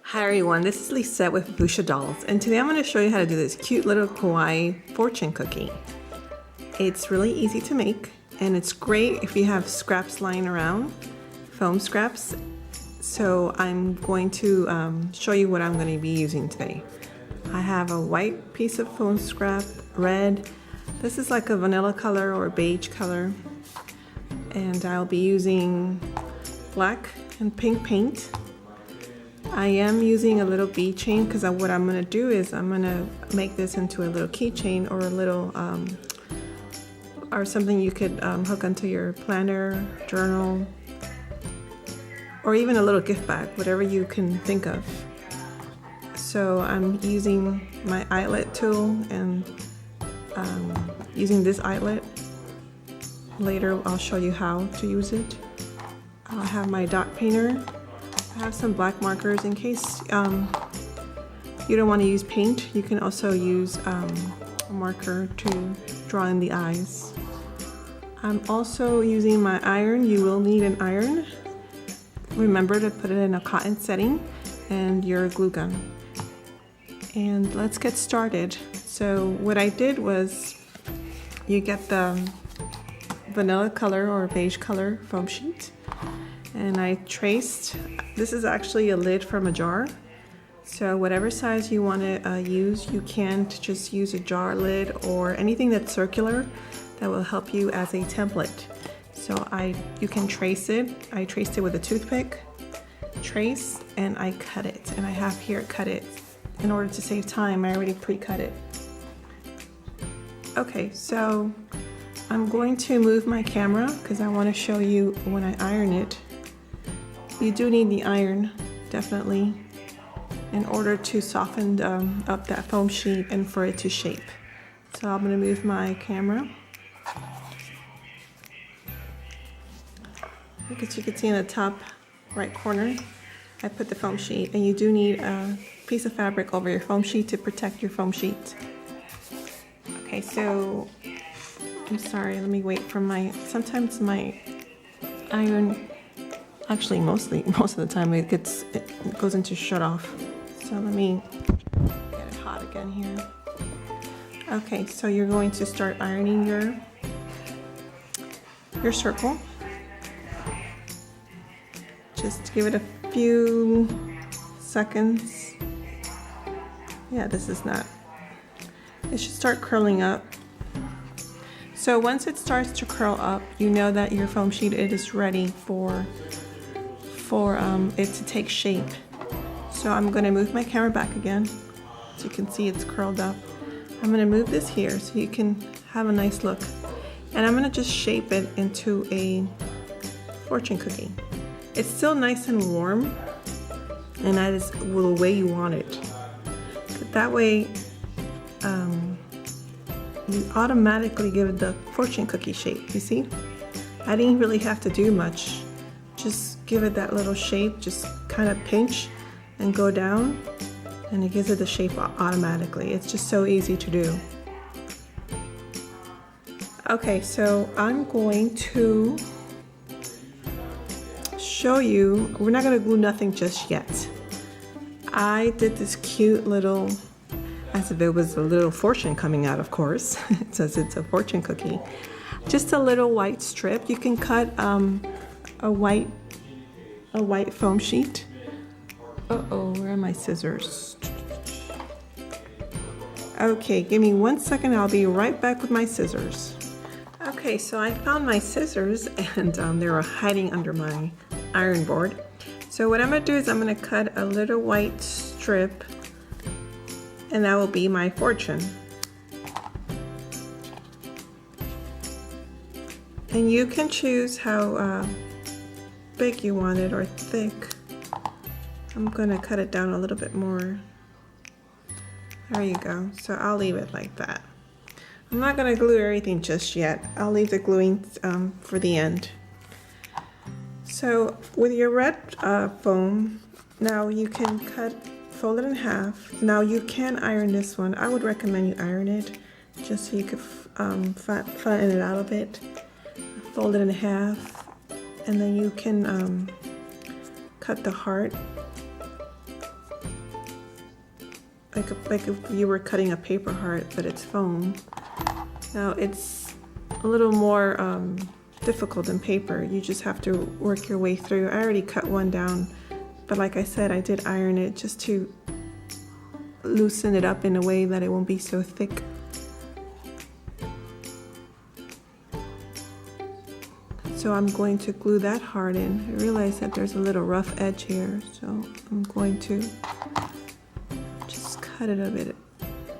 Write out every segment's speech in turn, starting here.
Hi everyone, this is Lisette with Busha Dolls, and today I'm going to show you how to do this cute little kawaii fortune cookie. It's really easy to make, and it's great if you have scraps lying around, foam scraps. So I'm going to show you what I'm going to be using today. I have a white piece of foam scrap, red. This is like a vanilla color or beige color, and I'll be using black and pink paint. I am using a little bead chain because what I'm going to do is I'm going to make this into a little keychain or a little or something you could hook onto your planner, journal, or even a little gift bag, whatever you can think of. So I'm using my eyelet tool and using this eyelet. Later I'll show you how to use it. I'll have my dot painter. I have some black markers in case you don't want to use paint. You can also use a marker to draw in the eyes. I'm also using my iron. You will need an iron. Remember to put it in a cotton setting and your glue gun. And let's get started. So what I did was you get the vanilla color or beige color foam sheet. And I traced, this is actually a lid from a jar. So whatever size you want to use, you can just use a jar lid or anything that's circular that will help you as a template. So you can trace it. I traced it with a toothpick, trace, and I cut it. And I have here cut it. In order to save time, I already pre-cut it. Okay, so I'm going to move my camera because I want to show you when I iron it. You do need the iron, definitely, in order to soften up that foam sheet and for it to shape. So I'm going to move my camera. As you can see in the top right corner, I put the foam sheet, and you do need a piece of fabric over your foam sheet to protect your foam sheet. Okay, so I'm sorry, let me wait for sometimes my iron, actually most of the time it goes into shut off. So let me get it hot again here. Okay, so you're going to start ironing your circle. Just give it a few seconds. Yeah, this is not, it should start curling up. So once it starts to curl up, you know that your foam sheet is ready for it to take shape. So I'm going to move my camera back again. So you can see it's curled up. I'm going to move this here so you can have a nice look. And I'm going to just shape it into a fortune cookie. It's still nice and warm, and that is the way you want it. But that way, you automatically give it the fortune cookie shape. You see? I didn't really have to do much. Just give it that little shape, just kind of pinch and go down, and it gives it the shape automatically. It's just so easy to do. Okay, so I'm going to show you, we're not going to glue nothing just yet. I did this cute little, as if it was a little fortune coming out, of course. It says it's a fortune cookie. Just a little white strip. You can cut a white foam sheet. Uh-oh, where are my scissors? Okay, give me 1 second. I'll be right back with my scissors. Okay, so I found my scissors, and they were hiding under my iron board. So what I'm going to do is I'm going to cut a little white strip, and that will be my fortune. And you can choose how big you want it or thick. I'm going to cut it down a little bit more. There you go. So I'll leave it like that. I'm not going to glue everything just yet. I'll leave the gluing for the end. So with your red foam, now you can fold it in half. Now you can iron this one. I would recommend you iron it just so you could flatten it out a bit. Fold it in half, and then you can cut the heart like if you were cutting a paper heart, but it's foam. Now it's a little more difficult than paper. You just have to work your way through. I already cut one down, but like I said, I did iron it just to loosen it up in a way that it won't be so thick. So I'm going to glue that heart in. I realize that there's a little rough edge here, so I'm going to just cut it a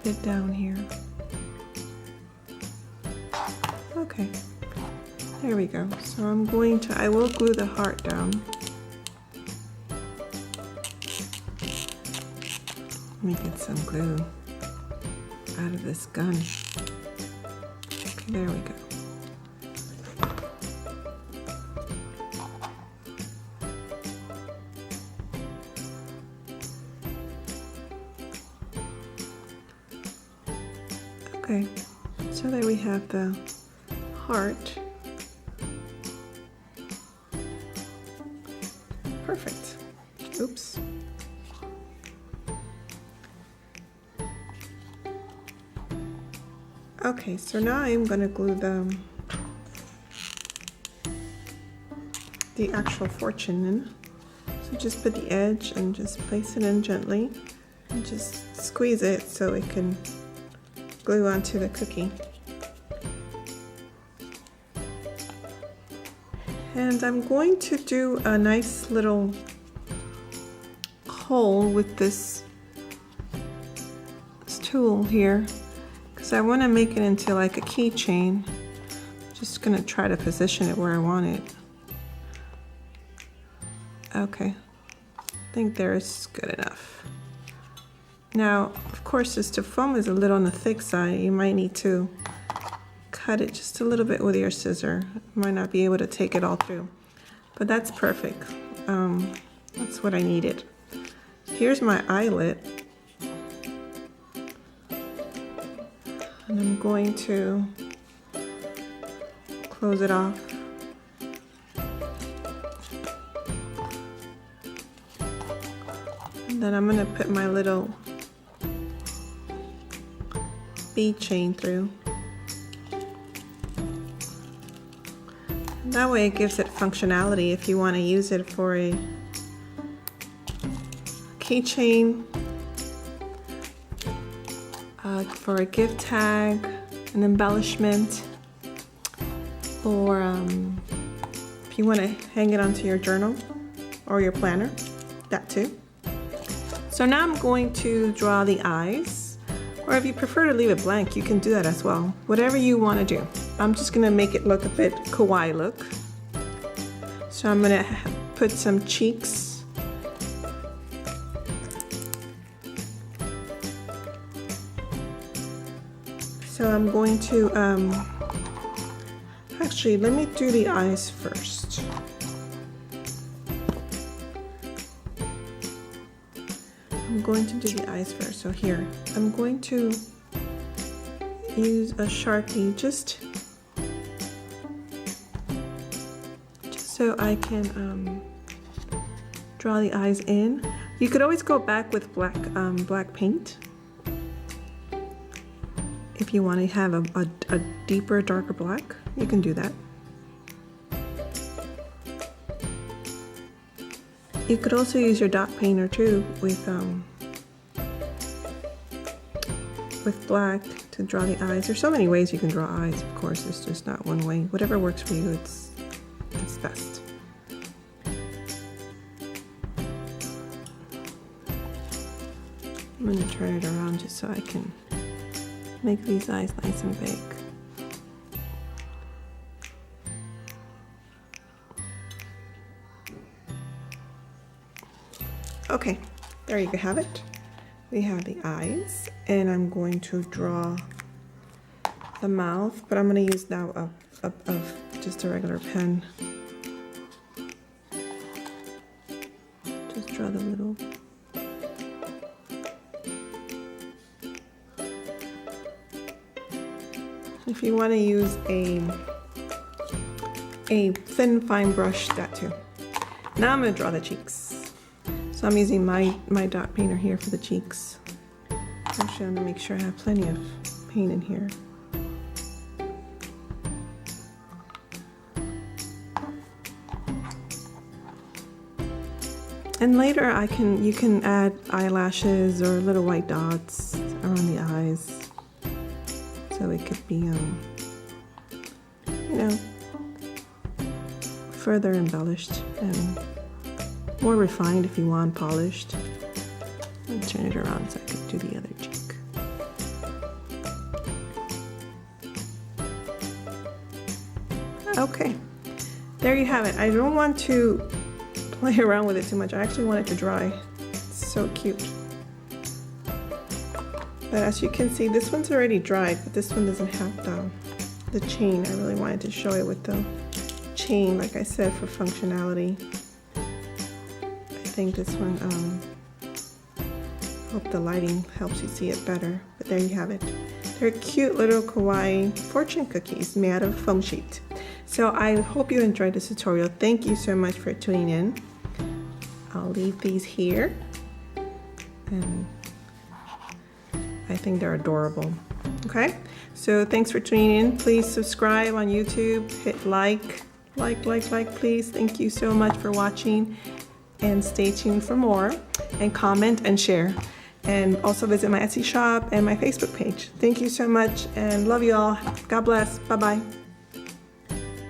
bit down here. Okay, there we go. So I will glue the heart down. Let me get some glue out of this gun. Okay, there we go. Okay, so there we have the heart. Perfect. Oops. Okay, so now I'm going to glue the actual fortune in. So just put the edge and just place it in gently and just squeeze it so it can glue onto the cookie. And I'm going to do a nice little hole with this tool here because I want to make it into like a keychain. Just gonna try to position it where I want it. Okay, I think there's good enough. Now, of course, since the foam is a little on the thick side, you might need to cut it just a little bit with your scissor. You might not be able to take it all through, but that's perfect. That's what I needed. Here's my eyelet. And I'm going to close it off. And then I'm gonna put my little bead chain through. That way it gives it functionality if you want to use it for a keychain, for a gift tag, an embellishment, or if you want to hang it onto your journal or your planner, that too. So now I'm going to draw the eyes, or if you prefer to leave it blank, you can do that as well. Whatever you want to do. I'm just gonna make it look a bit kawaii look. So I'm gonna put some cheeks. So I'm going to, actually, let me do the eyes first. I'm going to do the eyes first. So here, I'm going to use a Sharpie just so I can draw the eyes in. You could always go back with black paint if you want to have a deeper, darker black. You can do that. You could also use your dot painter too with black to draw the eyes. There's so many ways you can draw eyes, of course. It's just not one way. Whatever works for you, it's best. I'm going to turn it around just so I can make these eyes nice and big. Okay, there you have it. We have the eyes, and I'm going to draw the mouth, but I'm going to use now just a regular pen. Just draw the little. If you want to use a thin, fine brush, that too. Now I'm going to draw the cheeks. So I'm using my dot painter here for the cheeks. Actually, I'm gonna make sure I have plenty of paint in here. And later you can add eyelashes or little white dots around the eyes. So it could be, you know, further embellished and more refined if you want, polished. I'll turn it around so I can do the other cheek. Okay, there you have it. I don't want to play around with it too much. I actually want it to dry. It's so cute. But as you can see, this one's already dried, but this one doesn't have the chain. I really wanted to show it with the chain, like I said, for functionality. I think this one, hope the lighting helps you see it better. But there you have it. They're cute little kawaii fortune cookies made out of foam sheet. So I hope you enjoyed this tutorial. Thank you so much for tuning in. I'll leave these here. And I think they're adorable. Okay, so thanks for tuning in. Please subscribe on YouTube. Hit like, please. Thank you so much for watching. And stay tuned for more. And comment and share. And also visit my Etsy shop and my Facebook page. Thank you so much and love you all. God bless. Bye-bye.